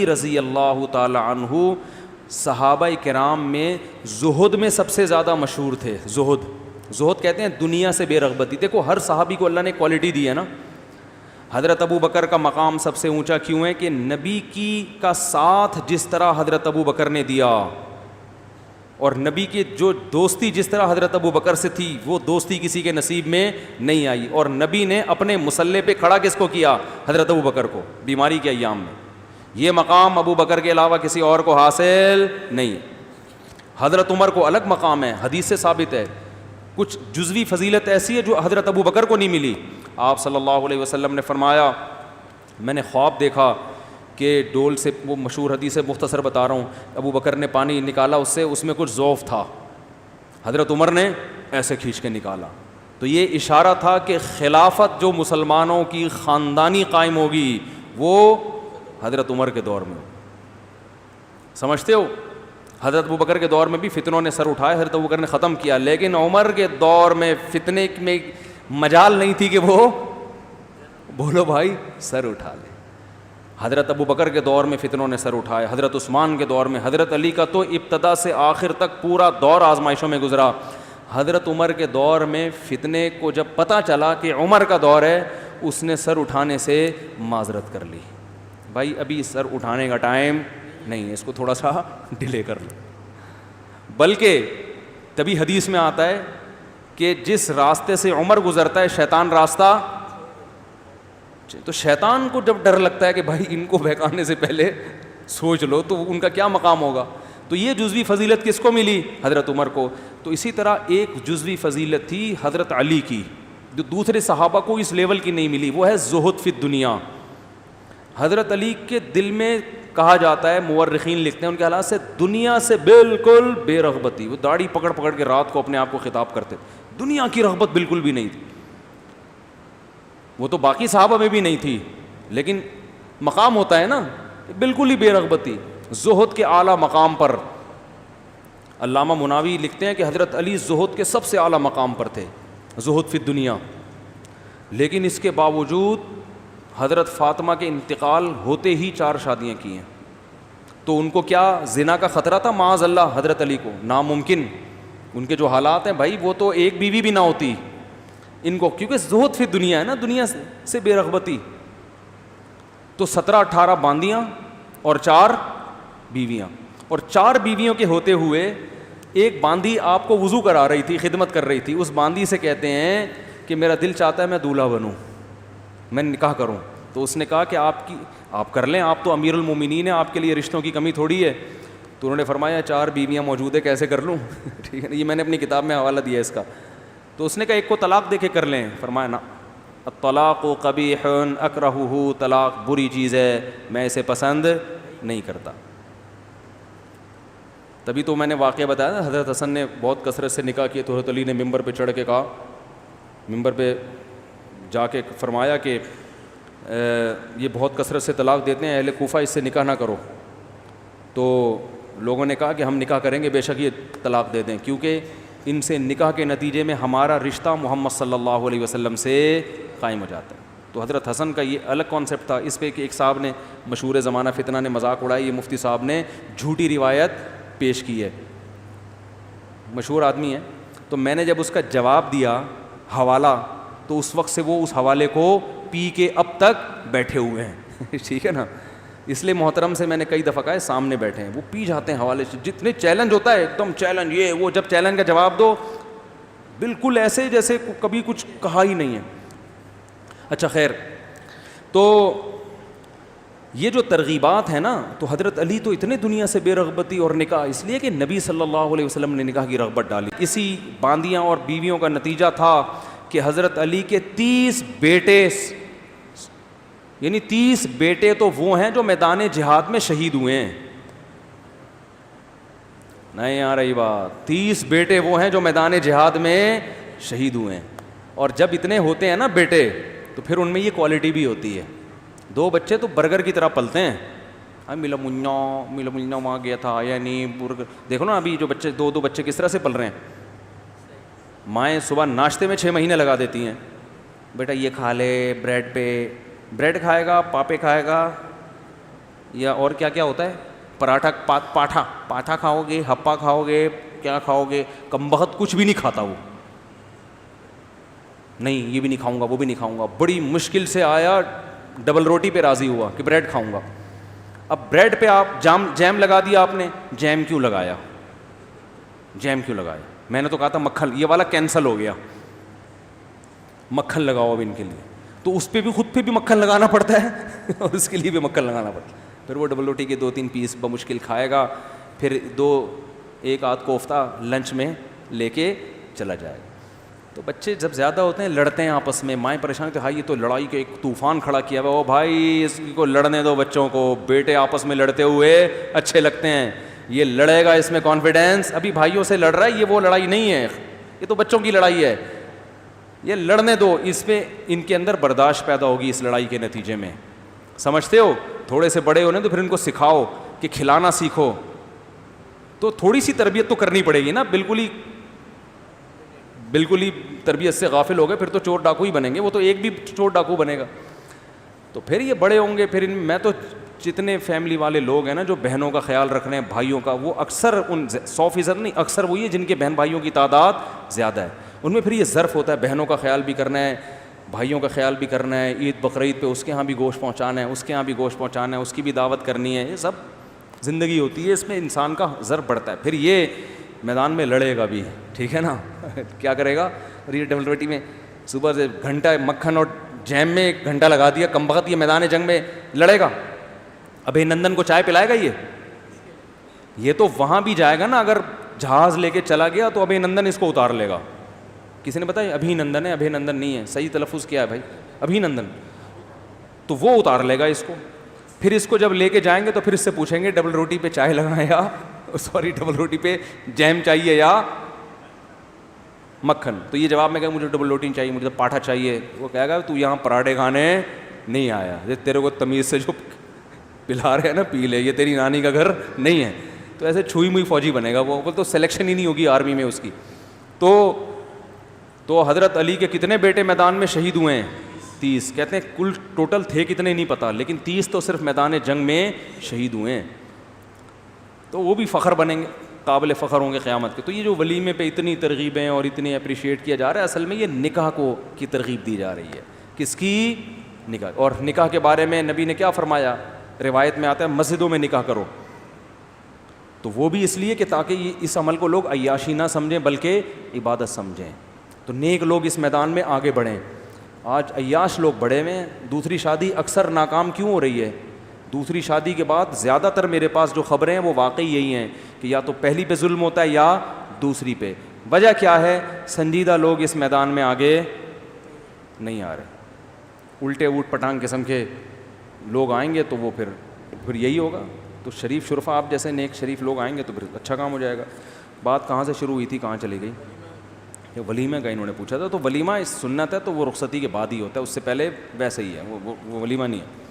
رضی اللہ تعالی عنہ صحابہ کرام میں زہد میں سب سے زیادہ مشہور تھے. زہد کہتے ہیں دنیا سے بے رغبتی. دیکھو ہر صحابی کو اللہ نے کوالٹی دی ہے نا. حضرت ابو بکر کا مقام سب سے اونچا کیوں ہے کہ نبی کا ساتھ جس طرح حضرت ابو بکر نے دیا اور نبی کی جو دوستی جس طرح حضرت ابو بکر سے تھی وہ دوستی کسی کے نصیب میں نہیں آئی. اور نبی نے اپنے مصلے پہ کھڑا کس کو کیا؟ حضرت ابو بکر کو, بیماری کے ایام میں. یہ مقام ابو بکر کے علاوہ کسی اور کو حاصل نہیں. حضرت عمر کو الگ مقام ہے, حدیث سے ثابت ہے. کچھ جزوی فضیلت ایسی ہے جو حضرت ابو بکر کو نہیں ملی. آپ صلی اللہ علیہ وسلم نے فرمایا میں نے خواب دیکھا کہ ڈول سے, وہ مشہور حدیث ہے مختصر بتا رہا ہوں, ابو بکر نے پانی نکالا اس میں کچھ ذوف تھا, حضرت عمر نے ایسے کھینچ کے نکالا. تو یہ اشارہ تھا کہ خلافت جو مسلمانوں کی خاندانی قائم ہوگی وہ حضرت عمر کے دور میں. سمجھتے ہو حضرت ابو بکر کے دور میں بھی فتنوں نے سر اٹھائے, حضرت ابو بکر نے ختم کیا, لیکن عمر کے دور میں فتنے میں مجال نہیں تھی کہ وہ بولو بھائی سر اٹھا لے. حضرت ابو بکر کے دور میں فتنوں نے سر اٹھائے, حضرت عثمان کے دور میں, حضرت علی کا تو ابتدا سے آخر تک پورا دور آزمائشوں میں گزرا. حضرت عمر کے دور میں فتنے کو جب پتہ چلا کہ عمر کا دور ہے, اس نے سر اٹھانے سے معذرت کر لی, بھائی ابھی سر اٹھانے کا ٹائم نہیں ہے, اس کو تھوڑا سا ڈیلے کر لو. بلکہ تبھی حدیث میں آتا ہے کہ جس راستے سے عمر گزرتا ہے شیطان راستہ, تو شیطان کو جب ڈر لگتا ہے کہ بھائی ان کو بہکانے سے پہلے سوچ لو تو ان کا کیا مقام ہوگا. تو یہ جزوی فضیلت کس کو ملی؟ حضرت عمر کو. تو اسی طرح ایک جزوی فضیلت تھی حضرت علی کی جو دوسرے صحابہ کو اس لیول کی نہیں ملی, وہ ہے زہد فی الدنیا. حضرت علی کے دل میں کہا جاتا ہے, مورخین لکھتے ہیں ان کے حالات سے, دنیا سے بالکل بے رغبتی. وہ داڑھی پکڑ پکڑ کے رات کو اپنے آپ کو خطاب کرتے, دنیا کی رغبت بالکل بھی نہیں تھی. وہ تو باقی صحابہ میں بھی نہیں تھی, لیکن مقام ہوتا ہے نا, بالکل ہی بے رغبتی, زہد کے اعلیٰ مقام پر. علامہ مناوی لکھتے ہیں کہ حضرت علی زہد کے سب سے اعلیٰ مقام پر تھے, زہد فی الدنیا. لیکن اس کے باوجود حضرت فاطمہ کے انتقال ہوتے ہی 4 شادیاں کی ہیں. تو ان کو کیا زنا کا خطرہ تھا؟ معاذ اللہ حضرت علی کو ناممکن. ان کے جو حالات ہیں بھائی, وہ تو ایک بیوی بھی نہ ہوتی ان کو, کیونکہ زہد فی دنیا ہے نا, دنیا سے بے رغبتی. تو 17-18 باندیاں اور 4 بیویاں, اور 4 بیویوں کے ہوتے ہوئے ایک باندی آپ کو وضو کرا رہی تھی, خدمت کر رہی تھی. اس باندی سے کہتے ہیں کہ میرا دل چاہتا ہے میں دولہا بنوں, میں نکاح کروں. تو اس نے کہا کہ آپ کر لیں, آپ تو امیر المومنین ہیں, آپ کے لیے رشتوں کی کمی تھوڑی ہے. تو انہوں نے فرمایا 4 بیویاں موجود ہے, کیسے کر لوں؟ ٹھیک ہے, یہ میں نے اپنی کتاب میں حوالہ دیا ہے اس کا. تو اس نے کہا ایک کو طلاق دے کے کر لیں. فرمایا نا, الطلاق قبیح اکرہہ, طلاق بری چیز ہے, میں اسے پسند نہیں کرتا. تبھی تو میں نے واقعہ بتایا نا, حضرت حسن نے بہت کثرت سے نکاح کیے, تو حضرت علی نے ممبر پہ چڑھ کے کہا, ممبر پہ جا کے فرمایا کہ یہ بہت کثرت سے طلاق دیتے ہیں, اہل کوفہ اس سے نکاح نہ کرو. تو لوگوں نے کہا کہ ہم نکاح کریں گے, بے شک یہ طلاق دے دیں, کیونکہ ان سے نکاح کے نتیجے میں ہمارا رشتہ محمد صلی اللہ علیہ وسلم سے قائم ہو جاتا ہے. تو حضرت حسن کا یہ الگ کانسیپٹ تھا. اس پہ کہ ایک صاحب نے, مشہور زمانہ فتنہ نے مذاق اڑائی, یہ مفتی صاحب نے جھوٹی روایت پیش کی ہے, مشہور آدمی ہے. تو میں نے جب اس کا جواب دیا حوالہ, تو اس وقت سے وہ اس حوالے کو پی کے اب تک بیٹھے ہوئے ہیں. ٹھیک ہے نا, اس لیے محترم سے میں نے کئی دفعہ کہا ہے سامنے بیٹھے ہیں, وہ پی جاتے ہیں حوالے سے. جتنے چیلنج ہوتا ہے ایک دم چیلنج, یہ وہ, جب چیلنج کا جواب دو بالکل ایسے جیسے کبھی کچھ کہا ہی نہیں ہے. اچھا خیر, تو یہ جو ترغیبات ہیں نا, تو حضرت علی تو اتنے دنیا سے بے رغبتی اور نکاح, اس لیے کہ نبی صلی اللہ علیہ وسلم نے نکاح کی رغبت ڈالی. اسی باندیاں اور بیویوں کا نتیجہ تھا کہ حضرت علی کے 30 بیٹے, یعنی 30 بیٹے تو وہ ہیں جو میدان جہاد میں شہید ہوئے ہیں. نہیں آ رہی بات, 30 بیٹے وہ ہیں جو میدان جہاد میں شہید ہوئے ہیں. اور جب اتنے ہوتے ہیں نا بیٹے, تو پھر ان میں یہ کوالٹی بھی ہوتی ہے. 2 بچے تو برگر کی طرح پلتے ہیں, ملا منہ وہاں گیا تھا, یعنی برگر. دیکھو نا ابھی جو بچے 2 بچے کس طرح سے پل رہے ہیں. مائیں صبح ناشتے میں 6 مہینے لگا دیتی ہیں, بیٹا یہ کھا لے, بریڈ پہ بریڈ کھائے گا, پاپے کھائے گا, یا اور کیا کیا ہوتا ہے, پراٹھا, پاٹھا کھاؤ گے, ہپا کھاؤ گے, کیا کھاؤ گے, کمبخت کچھ بھی نہیں کھاتا وہ, نہیں یہ بھی نہیں کھاؤں گا, وہ بھی نہیں کھاؤں گا. بڑی مشکل سے آیا, ڈبل روٹی پہ راضی ہوا کہ بریڈ کھاؤں گا. اب بریڈ پہ آپ جیم لگا دیا آپ نے, جیم کیوں لگایا, جیم کیوں لگایا؟ میں نے تو کہا تھا مکھن, یہ والا کینسل ہو گیا, مکھن لگاؤ اب ان کے لیے. تو اس پہ بھی, خود پہ بھی مکھن لگانا پڑتا ہے اور اس کے لیے بھی مکھن لگانا پڑتا ہے. پھر وہ ڈبل روٹی کے 2-3 پیس بمشکل کھائے گا, پھر 1 آدھ کوفتہ لنچ میں لے کے چلا جائے گا. تو بچے جب زیادہ ہوتے ہیں لڑتے ہیں آپس میں, مائیں پریشان ہوتی ہیں, ہائی یہ تو لڑائی کے ایک طوفان کھڑا کیا ہوا. او بھائی اس کو لڑنے دو, بچوں کو, بیٹے آپس میں لڑتے ہوئے اچھے لگتے ہیں, یہ لڑے گا اس میں کانفیڈینس, ابھی بھائیوں سے لڑ رہا ہے, یہ وہ لڑائی نہیں ہے, یہ تو بچوں کی لڑائی ہے, یہ لڑنے دو. اس پہ ان کے اندر برداشت پیدا ہوگی اس لڑائی کے نتیجے میں, سمجھتے ہو؟ تھوڑے سے بڑے ہونے تو پھر ان کو سکھاؤ کہ کھلانا سیکھو, تو تھوڑی سی تربیت تو کرنی پڑے گی نا. بالکل ہی تربیت سے غافل ہو گئے پھر تو چور ڈاکو ہی بنیں گے, وہ تو ایک بھی چور ڈاکو بنے گا. تو پھر یہ بڑے ہوں گے, پھر میں تو جتنے فیملی والے لوگ ہیں نا جو بہنوں کا خیال رکھ رہے ہیں, بھائیوں کا, وہ اکثر 100% نہیں, اکثر وہی ہے جن کے بہن بھائیوں کی تعداد زیادہ ہے. ان میں پھر یہ ظرف ہوتا ہے, بہنوں کا خیال بھی کرنا ہے, بھائیوں کا خیال بھی کرنا ہے, عید بقرعید پہ اس کے ہاں بھی گوشت پہنچانا ہے, اس کے ہاں بھی گوشت پہنچانا ہے, اس کی بھی دعوت کرنی ہے. یہ سب زندگی ہوتی ہے, اس میں انسان کا ظرف بڑھتا ہے. پھر یہ میدان میں لڑے گا بھی, ٹھیک ہے نا, کیا کرے گا. اور یہ ڈبل روٹی میں صبح سے گھنٹہ مکھن اور جیم میں 1 گھنٹہ لگا دیا, کمبخت یہ میدان جنگ میں لڑے گا. ابھی نندن کو چائے پلائے گا یہ تو وہاں بھی جائے گا نا, اگر جہاز لے کے چلا گیا تو ابھی نندن اس کو اتار لے گا. کسی نے بتایا ابھی نندن ہے, ابھی نندن نہیں ہے, صحیح تلفظ کیا ہے بھائی, ابھی نندن, تو وہ اتار لے گا اس کو. پھر اس کو جب لے کے جائیں گے تو پھر اس سے پوچھیں گے ڈبل روٹی پہ چائے لگائیں یا ڈبل روٹی پہ جیم چاہیے یا مکھن. تو یہ جواب میں کہا مجھے ڈبل روٹی چاہیے, مجھے پاٹھا چاہیے. وہ کہے گا تو یہاں پراٹھے کھانے نہیں آیا, تیرے کو تمیز سے جو پلا رہے ہیں نا پی لے, یہ تیری نانی کا گھر نہیں ہے. تو ایسے چھوئی موئی فوجی بنے گا وہ تو سلیکشن ہی نہیں ہوگی آرمی میں اس کی. تو حضرت علی کے کتنے بیٹے میدان میں شہید ہوئے ہیں؟ 30. کہتے ہیں کل ٹوٹل تھے کتنے نہیں پتا, لیکن 30 تو صرف میدان جنگ میں شہید ہوئے ہیں. تو وہ بھی فخر بنیں گے, قابل فخر ہوں گے قیامت کے. تو یہ جو ولیمے پہ اتنی ترغیبیں اور اتنی اپریشیٹ کیا جا رہا ہے, اصل میں یہ نکاح کی ترغیب دی جا رہی ہے. کس کی؟ نکاح. اور نکاح کے بارے میں نبی نے کیا فرمایا؟ روایت میں آتا ہے مسجدوں میں نکاح کرو. تو وہ بھی اس لیے کہ تاکہ اس عمل کو لوگ عیاشی نہ سمجھیں بلکہ عبادت سمجھیں. تو نیک لوگ اس میدان میں آگے بڑھیں. آج عیاش لوگ بڑے ہوئے ہیں. دوسری شادی اکثر ناکام کیوں ہو رہی ہے؟ دوسری شادی کے بعد زیادہ تر میرے پاس جو خبریں ہیں وہ واقعی یہی ہیں کہ یا تو پہلی پہ ظلم ہوتا ہے یا دوسری پہ. وجہ کیا ہے؟ سنجیدہ لوگ اس میدان میں آگے نہیں آ رہے. الٹے اوٹ پٹانگ قسم کے لوگ آئیں گے تو وہ پھر یہی ہوگا. تو شریف شرفا آپ جیسے نیک شریف لوگ آئیں گے تو پھر اچھا کام ہو جائے گا. بات کہاں سے شروع ہوئی تھی, کہاں چلی گئی؟ یہ ولیمہ کا انہوں نے پوچھا تھا. تو ولیمہ اس سنت ہے تو وہ رخصتی کے بعد ہی ہوتا ہے, اس سے پہلے ویسے ہی ہے, وہ ولیمہ نہیں ہے.